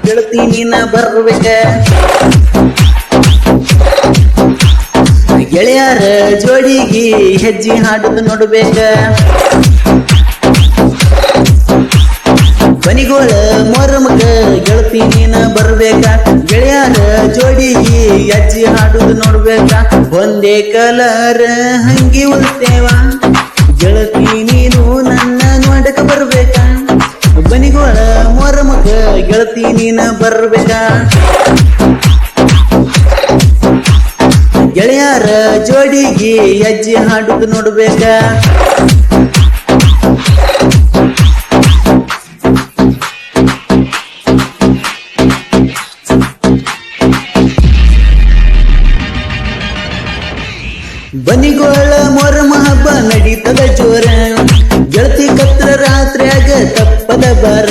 ಗೆಳತಿ ನೀನ ಬರ್ಬೇಕ ಗೆಳೆಯರ ಜೋಡಿಗೆ ಹೆಜ್ಜೆ ಹಾಡುದು ನೋಡ್ಬೇಕ ಬನಿಗೋಳ ಮೊರಮಗ ಗೆಳತಿ ನೀನ ಬರ್ಬೇಕ ಗೆಳೆಯರ ಜೋಡಿಗೆ ಹೆಜ್ಜೆ ಹಾಡುದು ನೋಡ್ಬೇಕ ಒಂದೇ ಕಲರ್ ಹಂಗಿ ಉಳ್ತೇವ ಗೆಳತಿ ನೀನು ನನ್ನ ನೋಡಕ ಬರ್ಬೇಕ ಬನಿಗೋಳ ಮೊರಮಗ ಗೆಳತಿ ನೀನ ಬರ್ಬೇಕ ಗೆಳೆಯರ ಜೋಡಿಗೆ ಹೆಜ್ಜೆ ಹಾಡುದು ನೋಡ್ಬೇಕ ಬನಿಗೋಳ ಮೊರಮ ಹಬ್ಬ ನಡೀತದ ಜೋರ ಗೆಳತಿ ಕತ್ರ ರಾತ್ರಿಯಾಗ ತಪ್ಪದ ಬಾರ